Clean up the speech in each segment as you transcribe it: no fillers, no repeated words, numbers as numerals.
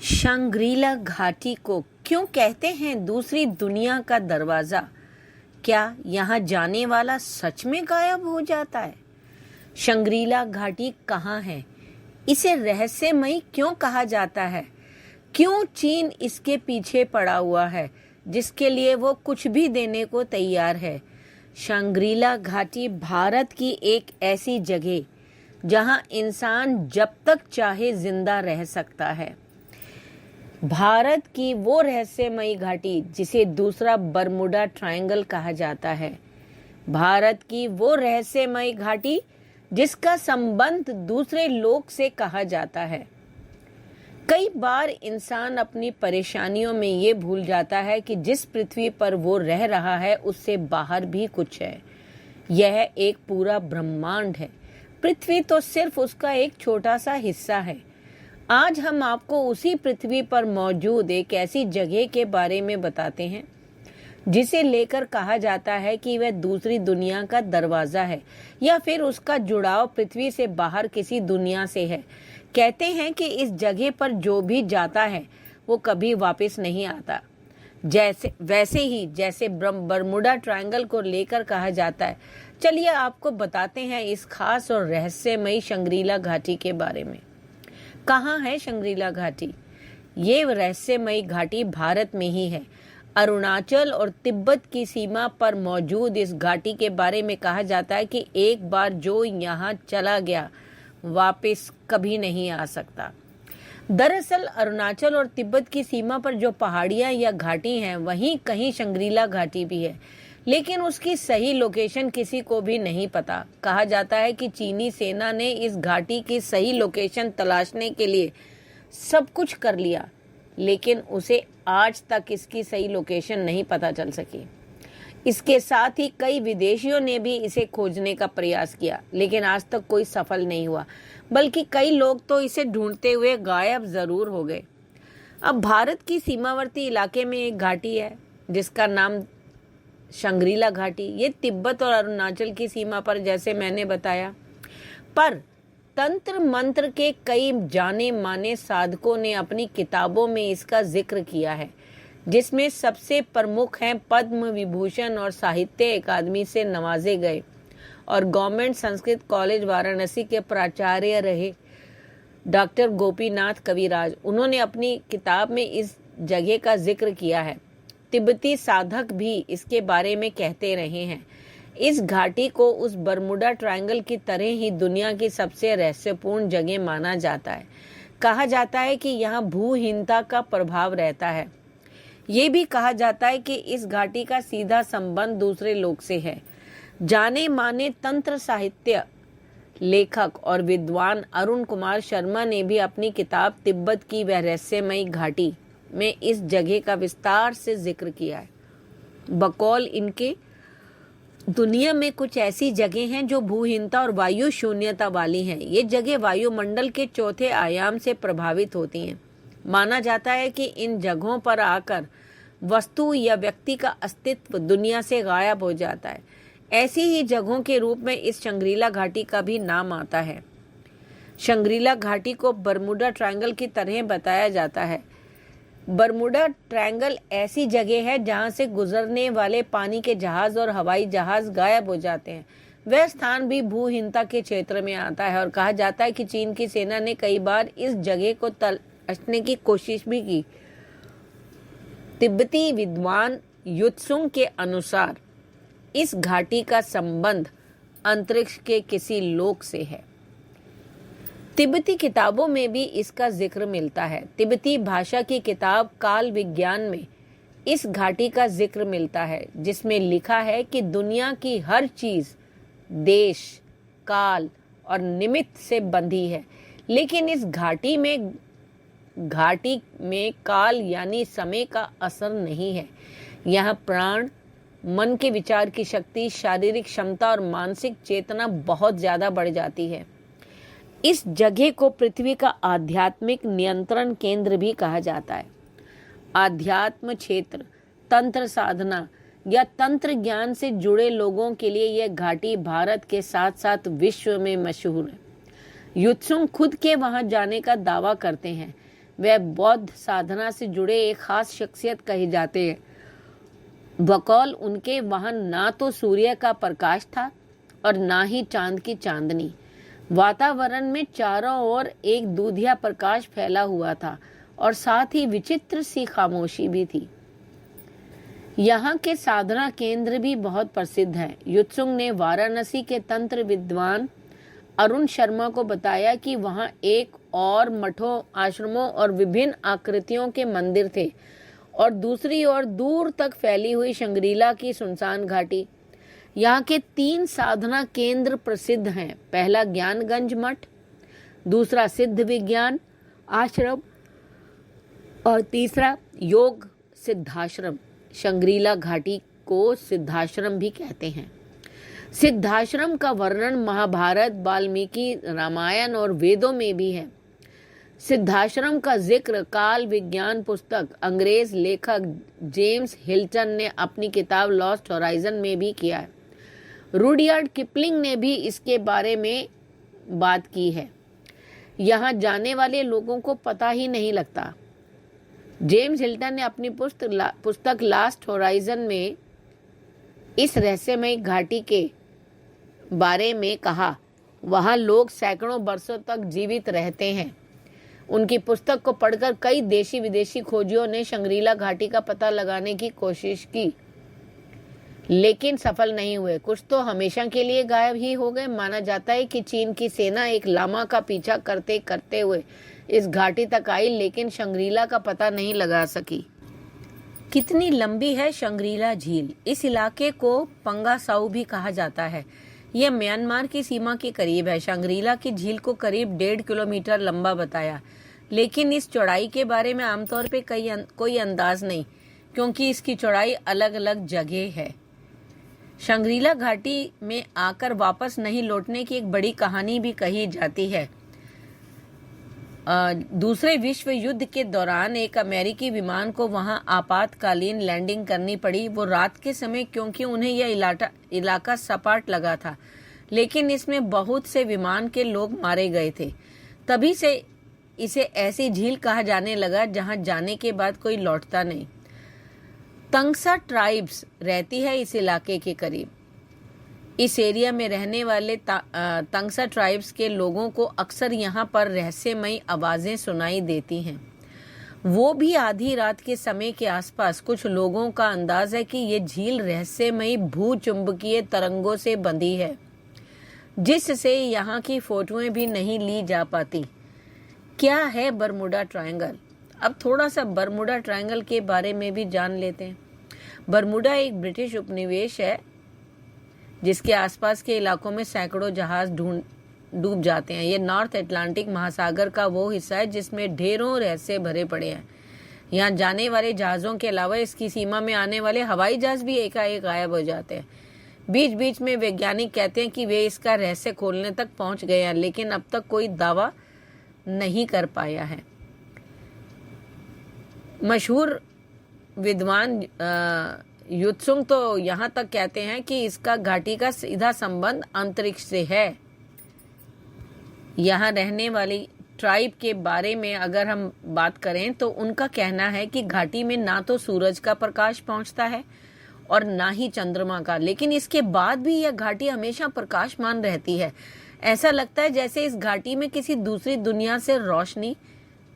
Shangrila घाटी को क्यों कहते हैं दूसरी दुनिया का दरवाजा? क्या यहाँ जाने वाला सच में गायब हो जाता है? शंग्रीला घाटी कहाँ है? इसे रहस्यमयी क्यों कहा जाता है? क्यों चीन इसके पीछे पड़ा हुआ है, जिसके लिए वो कुछ भी देने को तैयार है? शंग्रीला घाटी भारत की एक ऐसी जगह जहाँ इंसान जब तक चाहे जिंदा रह सकता है। भारत की वो रहस्यमयी घाटी जिसे दूसरा बरमुडा ट्रायंगल कहा जाता है। भारत की वो रहस्यमयी घाटी जिसका संबंध दूसरे लोक से कहा जाता है। कई बार इंसान अपनी परेशानियों में ये भूल जाता है कि जिस पृथ्वी पर वो रह रहा है उससे बाहर भी कुछ है। यह एक पूरा ब्रह्मांड है। पृथ्वी तो सिर्फ उसका एक छोटा सा हिस्सा है। आज हम आपको उसी पृथ्वी पर मौजूद एक ऐसी जगह के बारे में बताते हैं जिसे लेकर कहा जाता है कि वह दूसरी दुनिया का दरवाजा है, या फिर उसका जुड़ाव पृथ्वी से बाहर किसी दुनिया से है। कहते हैं कि इस जगह पर जो भी जाता है वो कभी वापस नहीं आता। वैसे ही जैसे बरमुडा ट्रायंगल को लेकर कहा जाता है। चलिए आपको बताते हैं इस खास और रहस्यमयी शंग्रीला घाटी के बारे में। कहाँ है शंग्रीला घाटी? ये रहस्यमयी घाटी भारत में ही है। अरुणाचल और तिब्बत की सीमा पर मौजूद इस घाटी के बारे में कहा जाता है कि एक बार जो यहाँ चला गया वापस कभी नहीं आ सकता। दरअसल अरुणाचल और तिब्बत की सीमा पर जो पहाड़ियाँ या घाटी हैं वहीं कहीं शंग्रीला घाटी भी है, लेकिन उसकी सही लोकेशन किसी को भी नहीं पता। कहा जाता है कि चीनी सेना ने इस घाटी की सही लोकेशन तलाशने के लिए सब कुछ कर लिया, लेकिन उसे आज तक इसकी सही लोकेशन नहीं पता चल सकी। इसके साथ ही कई विदेशियों ने भी इसे खोजने का प्रयास किया, लेकिन आज तक कोई सफल नहीं हुआ, बल्कि कई लोग तो इसे ढूंढते हुए गायब जरूर हो गए। अब भारत की सीमावर्ती इलाके में एक घाटी है जिसका नाम शंग्रीला घाटी। ये तिब्बत और अरुणाचल की सीमा पर, जैसे मैंने बताया, पर तंत्र मंत्र के कई जाने माने साधकों ने अपनी किताबों में इसका जिक्र किया है, जिसमें सबसे प्रमुख हैं पद्म विभूषण और साहित्य अकादमी से नवाजे गए और गवर्नमेंट संस्कृत कॉलेज वाराणसी के प्राचार्य रहे डॉक्टर गोपीनाथ कविराज। उन्होंने अपनी किताब में इस जगह का जिक्र किया है। तिब्बती साधक भी इसके बारे में कहते रहे हैं। इस घाटी को उस बरमुडा ट्रायंगल की तरह ही दुनिया की सबसे रहस्यपूर्ण जगह माना जाता है। कहा जाता है कि यहाँ भूहीनता का प्रभाव रहता है। ये भी कहा जाता है कि इस घाटी का सीधा संबंध दूसरे लोक से है। जाने माने तंत्र साहित्य लेखक और विद्वान अरुण कुमार शर्मा ने भी अपनी किताब तिब्बत की वह रहस्यमयी घाटी में इस जगह का विस्तार से जिक्र किया है। बकौल इनके, दुनिया में कुछ ऐसी जगह हैं जो भूहीनता और वायु शून्यता वाली हैं। ये जगह वायुमंडल के चौथे आयाम से प्रभावित होती हैं। माना जाता है कि इन जगहों पर आकर वस्तु या व्यक्ति का अस्तित्व दुनिया से गायब हो जाता है। ऐसी ही जगहों के रूप में इस शंग्रीला घाटी का भी नाम आता है। शंग्रीला घाटी को बरमुडा ट्रायंगल की तरह बताया जाता है। बरमुडा ट्रायंगल ऐसी जगह है जहां से गुजरने वाले पानी के जहाज और हवाई जहाज गायब हो जाते हैं। वह स्थान भी भूहीनता के क्षेत्र में आता है और कहा जाता है कि चीन की सेना ने कई बार इस जगह को तलाशने की कोशिश भी की। तिब्बती विद्वान युत्सुंग के अनुसार इस घाटी का संबंध अंतरिक्ष के किसी लोक से है। तिब्बती किताबों में भी इसका जिक्र मिलता है। तिब्बती भाषा की किताब काल विज्ञान में इस घाटी का जिक्र मिलता है, जिसमें लिखा है कि दुनिया की हर चीज देश, काल और निमित्त से बंधी है, लेकिन इस घाटी में काल यानी समय का असर नहीं है। यहाँ प्राण, मन के विचार की शक्ति, शारीरिक क्षमता और मानसिक चेतना बहुत ज्यादा बढ़ जाती है। इस जगह को पृथ्वी का आध्यात्मिक नियंत्रण केंद्र भी कहा जाता है। आध्यात्म क्षेत्र, तंत्र साधना या तंत्र ज्ञान से जुड़े लोगों के लिए यह घाटी भारत के साथ साथ विश्व में मशहूर है। युत्सुंग खुद के वहां जाने का दावा करते हैं। वह बौद्ध साधना से जुड़े एक खास शख्सियत कहे जाते हैं। बकौल उनके वहां ना तो सूर्य का प्रकाश था और ना ही चांद की चांदनी। वातावरण में चारों ओर एक दूधिया प्रकाश फैला हुआ था और साथ ही विचित्र सी खामोशी भी थी। यहाँ के साधना केंद्र भी बहुत प्रसिद्ध हैं। युत्सुंग ने वाराणसी के तंत्र विद्वान अरुण शर्मा को बताया कि वहाँ एक और मठों, आश्रमों और विभिन्न आकृतियों के मंदिर थे और दूसरी ओर दूर तक फैली हुई शंग्रीला की सुनसान घाटी। यहाँ के 3 साधना केंद्र प्रसिद्ध हैं। पहला ज्ञानगंज मठ, दूसरा सिद्ध विज्ञान आश्रम और तीसरा योग सिद्धाश्रम। शंग्रीला घाटी को सिद्धाश्रम भी कहते हैं। सिद्धाश्रम का वर्णन महाभारत, वाल्मीकि रामायण और वेदों में भी है। सिद्धाश्रम का जिक्र काल विज्ञान पुस्तक अंग्रेज लेखक जेम्स हिल्टन ने अपनी किताब लॉस्ट होराइजन में भी किया है। रुडयार्ड किपलिंग ने भी इसके बारे में बात की है। यहाँ जाने वाले लोगों को पता ही नहीं लगता। जेम्स हिल्टन ने अपनी पुस्तक लास्ट होराइजन में इस रहस्यमय घाटी के बारे में कहा, वहाँ लोग सैकड़ों वर्षों तक जीवित रहते हैं। उनकी पुस्तक को पढ़कर कई देशी विदेशी खोजियों ने शंग्रीला घाटी का पता लगाने की कोशिश की, लेकिन सफल नहीं हुए। कुछ तो हमेशा के लिए गायब ही हो गए। माना जाता है कि चीन की सेना एक लामा का पीछा करते करते हुए इस घाटी तक आई, लेकिन शंग्रीला का पता नहीं लगा सकी। कितनी लंबी है शंग्रीला झील। इस इलाके को पंगासाउ भी कहा जाता है। यह म्यांमार की सीमा के करीब है। शंग्रीला की झील को करीब 1.5 किलोमीटर लंबा बताया, लेकिन इस चौड़ाई के बारे में आमतौर पे कोई अंदाज नहीं, क्योंकि इसकी चौड़ाई अलग अलग जगह है। शंग्रीला घाटी में आकर वापस नहीं लौटने की एक बड़ी कहानी भी कही जाती है। दूसरे विश्व युद्ध के दौरान एक अमेरिकी विमान को वहां आपातकालीन लैंडिंग करनी पड़ी। वो रात के समय, क्योंकि उन्हें यह इलाका सपाट लगा था, लेकिन इसमें बहुत से विमान के लोग मारे गए थे। तभी से इसे ऐसी झील कहा जाने लगा जहां जाने के बाद कोई लौटता नहीं। तंगसा ट्राइब्स रहती है इस इलाके के करीब। इस एरिया में रहने वाले तंगसा ट्राइब्स के लोगों को अक्सर यहाँ पर रहस्यमयी आवाजें सुनाई देती हैं। वो भी आधी रात के समय के आसपास। कुछ लोगों का अंदाज है कि ये झील रहस्यमयी भूचुंबकीय तरंगों से बंधी है, जिससे यहाँ की फोटोएं भी नहीं ली जा पाती। क्या है बरमुडा ट्रायंगल? अब थोड़ा सा बरमुडा ट्रायंगल के बारे में भी जान लेते हैं। बरमुडा एक ब्रिटिश उपनिवेश है जिसके आसपास के इलाकों में सैकड़ों जहाज डूब जाते हैं। ये नॉर्थ अटलांटिक महासागर का वो हिस्सा है जिसमें ढेरों रहस्य भरे पड़े हैं। यहाँ जाने वाले जहाज़ों के अलावा इसकी सीमा में आने वाले हवाई जहाज भी एकाएक गायब हो जाते हैं। बीच बीच में वैज्ञानिक कहते हैं कि वे इसका रहस्य खोलने तक पहुंच गए हैं, लेकिन अब तक कोई दावा नहीं कर पाया है। मशहूर विद्वान युत्सुंग तो यहाँ तक कहते हैं कि इसका घाटी का सीधा संबंध अंतरिक्ष से है। यहाँ रहने वाली ट्राइब के बारे में अगर हम बात करें तो उनका कहना है कि घाटी में ना तो सूरज का प्रकाश पहुँचता है और ना ही चंद्रमा का, लेकिन इसके बाद भी यह घाटी हमेशा प्रकाशमान रहती है। ऐसा लगता है जैसे इस घाटी में किसी दूसरी दुनिया से रोशनी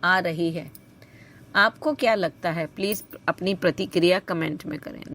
आ रही है। आपको क्या लगता है? प्लीज अपनी प्रतिक्रिया कमेंट में करें।